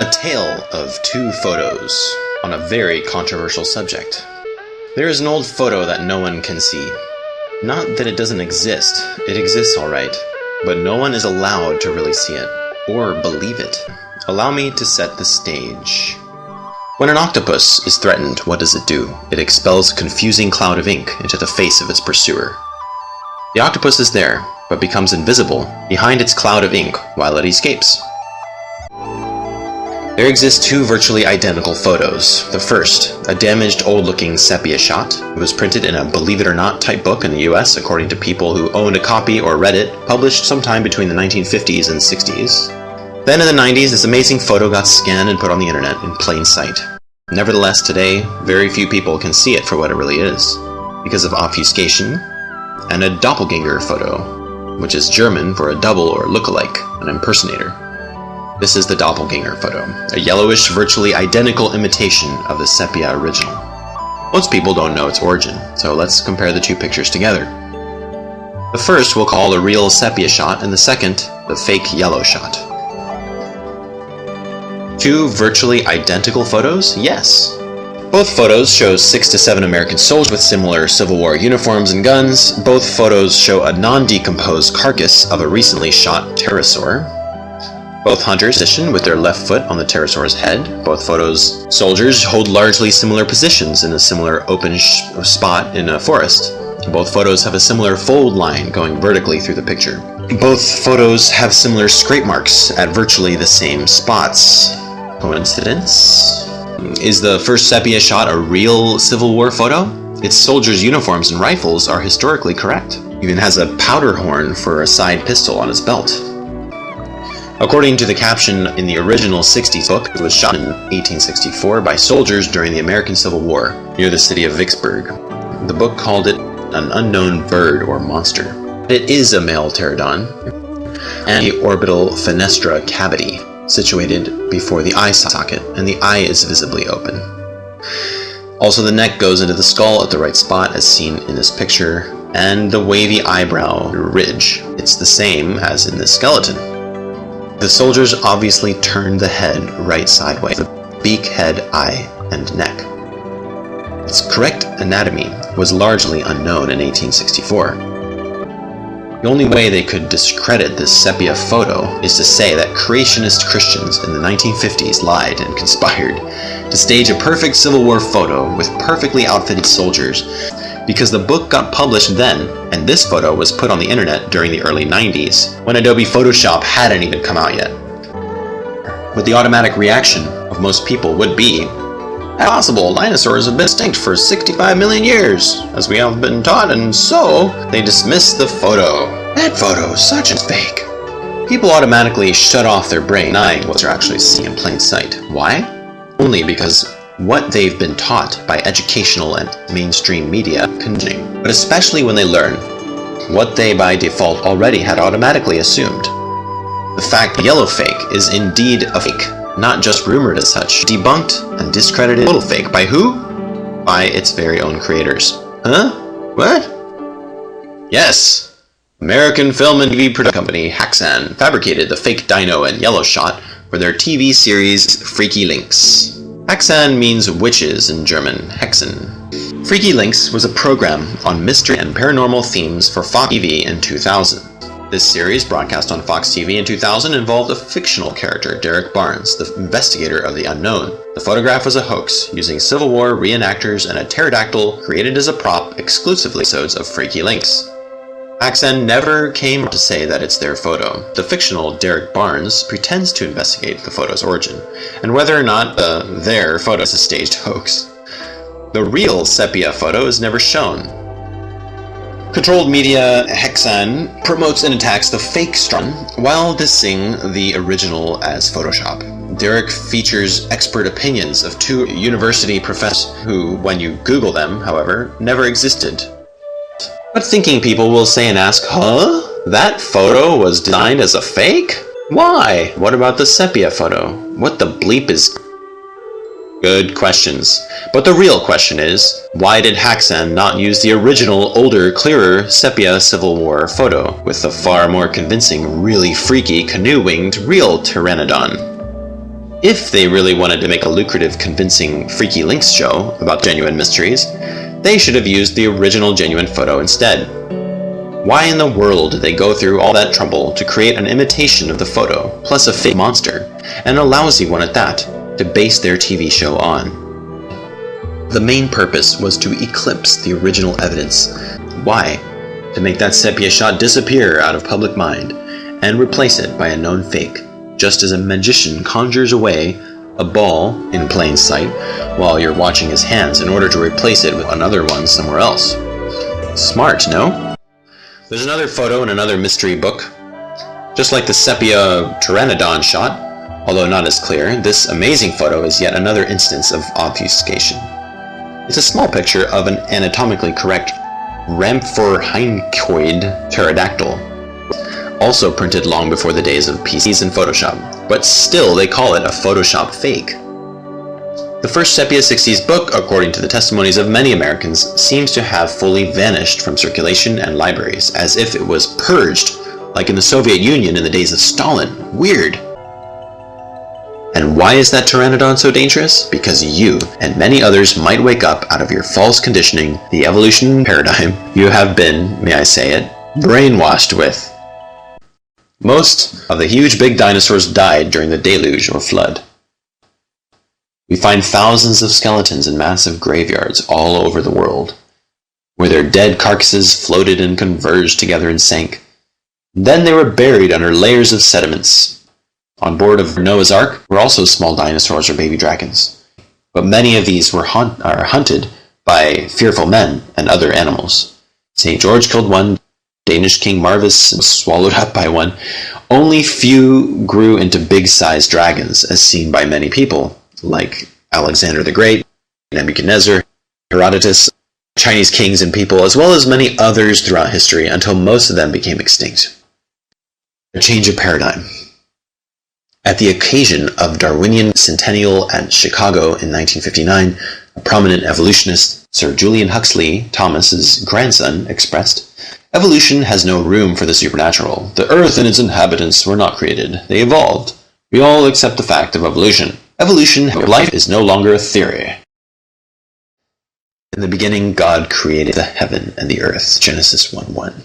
A tale of two photos on a very controversial subject. There is an old photo that no one can see. Not that it doesn't exist, it exists alright, but no one is allowed to really see it, or believe it. Allow me to set the stage. When an octopus is threatened, what does it do? It expels a confusing cloud of ink into the face of its pursuer. The octopus is there, but becomes invisible behind its cloud of ink while it escapes. There exist two virtually identical photos. The first, a damaged old-looking sepia shot. It was printed in a Believe It or Not type book in the US, according to people who owned a copy or read it, published sometime between the 1950s and 60s. Then in the 90s, this amazing photo got scanned and put on the internet in plain sight. Nevertheless, today, very few people can see it for what it really is, because of obfuscation and a doppelganger photo, which is German for a double or look-alike, an impersonator. This is the doppelganger photo, a yellowish, virtually identical imitation of the sepia original. Most people don't know its origin, so let's compare the two pictures together. The first we'll call the real sepia shot, and the second, the fake yellow shot. Two virtually identical photos? Yes. Both photos show 6 to 7 American soldiers with similar Civil War uniforms and guns. Both photos show a non-decomposed carcass of a recently shot pterosaur. Both hunters position with their left foot on the pterosaur's head. Both photos, soldiers hold largely similar positions in a similar open spot in a forest. Both photos have a similar fold line going vertically through the picture. Both photos have similar scrape marks at virtually the same spots. Coincidence? Is the first sepia shot a real Civil War photo? Its soldiers' uniforms and rifles are historically correct. It even has a powder horn for a side pistol on its belt. According to the caption in the original 60s book, it was shot in 1864 by soldiers during the American Civil War near the city of Vicksburg. The book called it an unknown bird or monster. It is a male pterodon and the orbital fenestra cavity situated before the eye socket, and the eye is visibly open. Also, the neck goes into the skull at the right spot as seen in this picture, and the wavy eyebrow ridge. It's the same as in this skeleton. The soldiers obviously turned the head right sideways, the beak, head, eye, and neck. Its correct anatomy was largely unknown in 1864. The only way they could discredit this sepia photo is to say that creationist Christians in the 1950s lied and conspired to stage a perfect Civil War photo with perfectly outfitted soldiers because the book got published then, and this photo was put on the internet during the early 90s, when Adobe Photoshop hadn't even come out yet. But the automatic reaction of most people would be, "Impossible, dinosaurs have been extinct for 65 million years, as we have been taught, and so they dismiss the photo. That photo is such a fake." People automatically shut off their brain, denying what they're actually seeing in plain sight. Why? Only because what they've been taught by educational and mainstream media continue, but especially when they learn what they by default already had automatically assumed. The fact that yellow fake is indeed a fake, not just rumored as such, debunked and discredited total fake. By who? By its very own creators. Huh? What? Yes! American film and TV production company Haxan fabricated the fake dino and yellow shot for their TV series Freaky Links. Haxan means witches in German, Hexen. Freaky Links was a program on mystery and paranormal themes for Fox TV in 2000. This series, broadcast on Fox TV in 2000, involved a fictional character, Derek Barnes, the investigator of the unknown. The photograph was a hoax, using Civil War reenactors and a pterodactyl created as a prop exclusively episodes of Freaky Links. Haxan never came to say that it's their photo. The fictional Derek Barnes pretends to investigate the photo's origin, and whether or not their photo is a staged hoax. The real sepia photo is never shown. Controlled media Haxan promotes and attacks the fake strong while dissing the original as Photoshop. Derek features expert opinions of two university professors who, when you Google them, however, never existed. But thinking people will say and ask, huh? That photo was designed as a fake? Why? What about the sepia photo? What the bleep is... Good questions. But the real question is, why did Haxan not use the original, older, clearer sepia Civil War photo with the far more convincing, really freaky, canoe-winged real pteranodon? If they really wanted to make a lucrative, convincing Freaky Links show about genuine mysteries, they should have used the original genuine photo instead. Why in the world did they go through all that trouble to create an imitation of the photo, plus a fake monster, and a lousy one at that, to base their TV show on? The main purpose was to eclipse the original evidence. Why? To make that sepia shot disappear out of public mind, and replace it by a known fake, just as a magician conjures away a ball in plain sight while you're watching his hands in order to replace it with another one somewhere else. Smart, no? There's another photo in another mystery book. Just like the sepia pteranodon shot, although not as clear, this amazing photo is yet another instance of obfuscation. It's a small picture of an anatomically correct rhamphorhynchoid pterodactyl, also printed long before the days of PCs and Photoshop, but still they call it a Photoshop fake. The first Sepia 60s book, according to the testimonies of many Americans, seems to have fully vanished from circulation and libraries, as if it was purged, like in the Soviet Union in the days of Stalin. Weird. And why is that pteranodon so dangerous? Because you and many others might wake up out of your false conditioning, the evolution paradigm you have been, may I say it, brainwashed with. Most of the huge big dinosaurs died during the deluge or flood. We find thousands of skeletons in massive graveyards all over the world, where their dead carcasses floated and converged together and sank. Then they were buried under layers of sediments. On board of Noah's Ark were also small dinosaurs or baby dragons, but many of these are hunted by fearful men and other animals. St. George killed one. Danish King Marvis was swallowed up by one. Only few grew into big-sized dragons, as seen by many people, like Alexander the Great, Nebuchadnezzar, Herodotus, Chinese kings and people, as well as many others throughout history, until most of them became extinct. A change of paradigm. At the occasion of Darwinian Centennial at Chicago in 1959, a prominent evolutionist, Sir Julian Huxley Thomas's grandson, expressed, "Evolution has no room for the supernatural. The earth and its inhabitants were not created. They evolved. We all accept the fact of evolution. Evolution of life is no longer a theory." In the beginning, God created the heaven and the earth. Genesis 1:1.